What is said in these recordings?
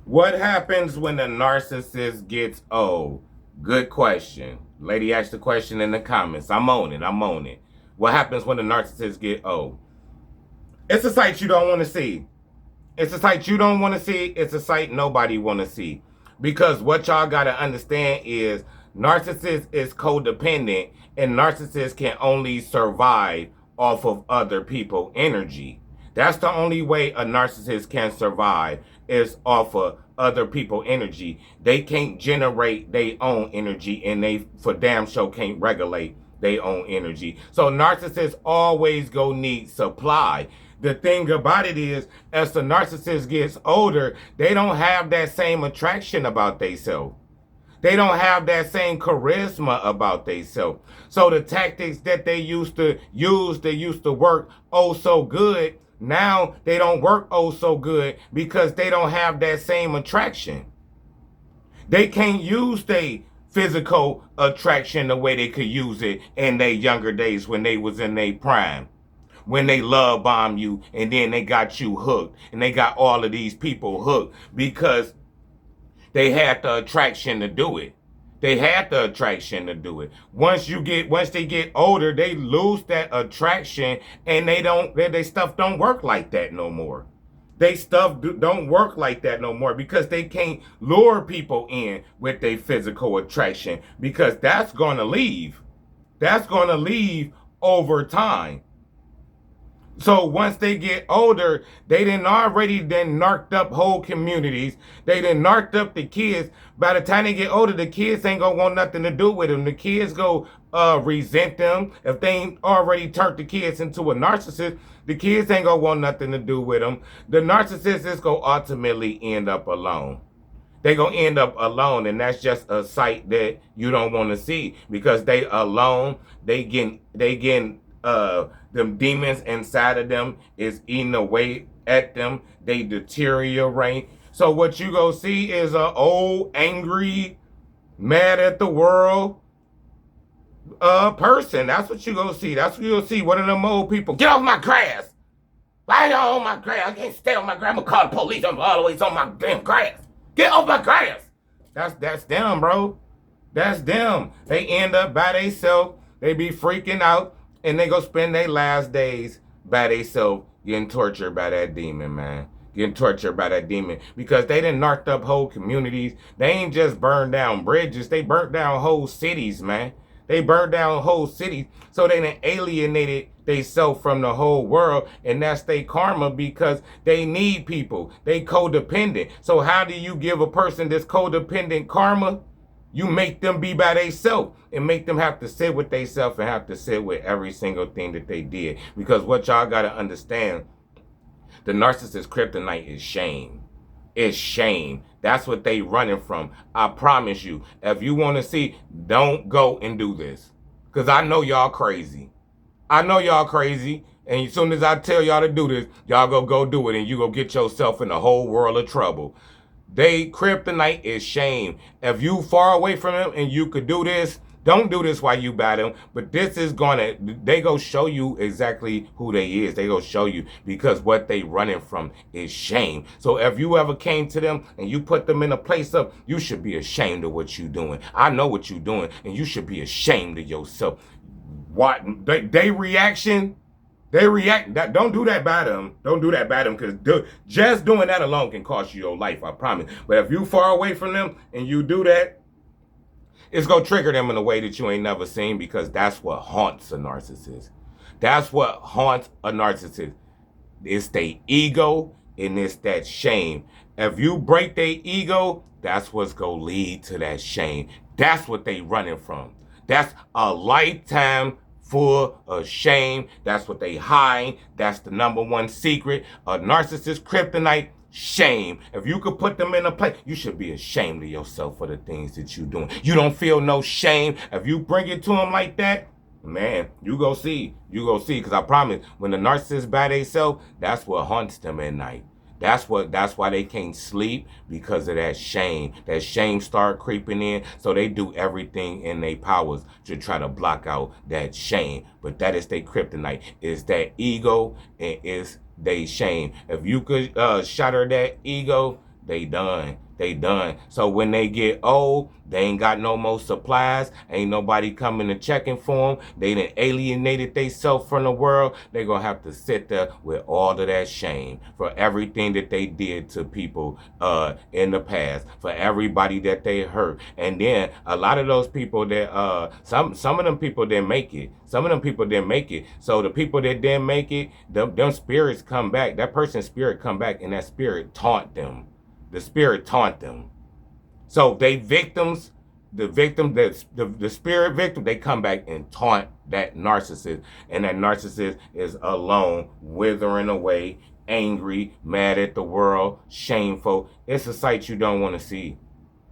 What happens when a narcissist gets old? Good question. Lady asked the question in the comments. I'm on it. I'm on it. What happens when a narcissist get old? It's a sight you don't want to see. It's a sight you don't want to see. It's a sight nobody want to see. Because what y'all got to understand is narcissist is codependent and narcissists can only survive off of other people's energy. That's the only way a narcissist can survive is off of other people's energy. They can't generate their own energy and they for damn sure can't regulate their own energy. So narcissists always go need supply. The thing about it is, as the narcissist gets older, they don't have that same attraction about themselves. They don't have that same charisma about themselves. So the tactics that they used to use, they used to work oh so good. Now they don't work oh so good because they don't have that same attraction. They can't use their physical attraction the way they could use it in their younger days when they was in their prime. When they love bomb you and then they got you hooked and they got all of these people hooked because they had the attraction to do it. They had the attraction to do it. Once they get older, they lose that attraction and they stuff don't work like that no more. They stuff don't work like that no more because they can't lure people in with their physical attraction because that's going to leave. That's going to leave over time. So once they get older, they done already narked up whole communities. They done narked up the kids. By the time they get older, the kids ain't gonna want nothing to do with them. The kids go resent them. If they ain't already turned the kids into a narcissist, the kids ain't gonna want nothing to do with them. The narcissist is gonna ultimately end up alone. They gonna end up alone, and that's just a sight that you don't want to see because they alone. They getting them demons inside of them is eating away at them. They deteriorate. So what you go see is a old, angry, mad at the world person. That's what you go see. That's what you'll see. One of them old people. Get off my grass. Why y'all on my grass? I can't stay on my grass. I'm gonna call the police. I'm always on my damn grass. Get off my grass. That's them, bro. That's them. They end up by themselves. They be freaking out. And they go spend their last days by themselves getting tortured by that demon, man. Getting tortured by that demon. Because they done narked up whole communities. They ain't just burned down bridges. They burnt down whole cities, man. They burned down whole cities. So they done alienated themselves from the whole world. And that's their karma because they need people. They codependent. So how do you give a person this codependent karma? You make them be by themselves and make them have to sit with themselves and have to sit with every single thing that they did. Because what y'all got to understand, the narcissist kryptonite is shame. It's shame. That's what they running from. I promise you, if you want to see, don't go and do this. Because I know y'all crazy. I know y'all crazy. And as soon as I tell y'all to do this, y'all go do it and you go get yourself in a whole world of trouble. They kryptonite is shame. If you far away from them and you could do this, don't do this while you by them. But this is they go show you exactly who they is. They go show you because what they running from is shame. So if you ever came to them and you put them in a place of, you should be ashamed of what you doing. I know what you doing and you should be ashamed of yourself. What they reaction? They react. Don't do that by them. Don't do that by them because just doing that alone can cost you your life, I promise. But if you far away from them and you do that, it's going to trigger them in a way that you ain't never seen because that's what haunts a narcissist. That's what haunts a narcissist. It's their ego and it's that shame. If you break their ego, that's what's going to lead to that shame. That's what they running from. That's a lifetime full of shame. That's what they hide. That's the number one secret. A narcissist kryptonite, shame. If you could put them in a place, you should be ashamed of yourself for the things that you're doing. You don't feel no shame. If you bring it to them like that, man, you go see. You go see. Because I promise, when the narcissist by themselves, that's what haunts them at night. That's why they can't sleep, because of that shame. That shame start creeping in, so they do everything in their powers to try to block out that shame. But that is their kryptonite. Is that ego and is they shame. If you could shatter that ego, they done. They done. So when they get old, they ain't got no more supplies. Ain't nobody coming to checking for them. They done alienated themselves from the world. They gonna have to sit there with all of that shame for everything that they did to people in the past, for everybody that they hurt. And then a lot of those people that some of them people didn't make it. Some of them people didn't make it. So the people that didn't make it, them spirits come back. That person's spirit come back, and that spirit taunt them. The spirit taunt them. So they victims, the spirit victim, they come back and taunt that narcissist. And that narcissist is alone, withering away, angry, mad at the world, shameful. It's a sight you don't want to see.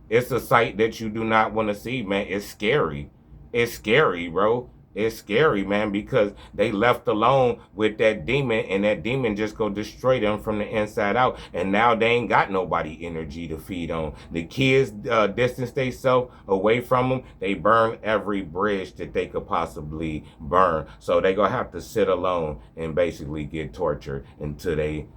It's a sight that you do not want to see, man. It's scary. It's scary, bro. It's scary, man, because they left alone with that demon, and that demon just go destroy them from the inside out. And now they ain't got nobody energy to feed on. The kids distance themselves away from them. They burn every bridge that they could possibly burn. So they gonna have to sit alone and basically get tortured until they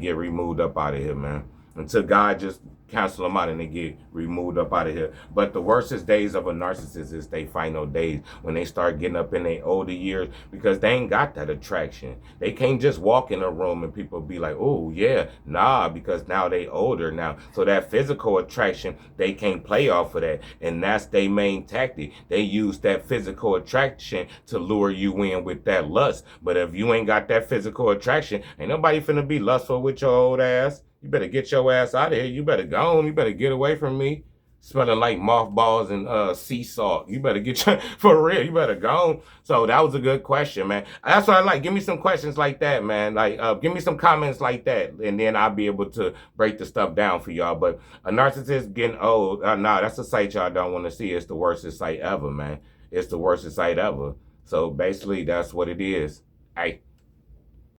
get removed up out of here, man. Until God just cancel them out and they get removed up out of here. But the worstest days of a narcissist is they final days, when they start getting up in their older years, because they ain't got that attraction. They can't just walk in a room and people be like, oh yeah, nah, because now they older now. So that physical attraction, they can't play off of that. And that's their main tactic. They use that physical attraction to lure you in with that lust. But if you ain't got that physical attraction, ain't nobody finna be lustful with your old ass. You better get your ass out of here. You better go on. You better get away from me. Smelling like mothballs and sea salt. You better get your, for real, you better go on. So that was a good question, man. That's what I like. Give me some questions like that, man. Like, give me some comments like that, and then I'll be able to break the stuff down for y'all. But a narcissist getting old, nah, that's a sight y'all don't want to see. It's the worstest sight ever, man. It's the worstest sight ever. So basically, that's what it is. Hey.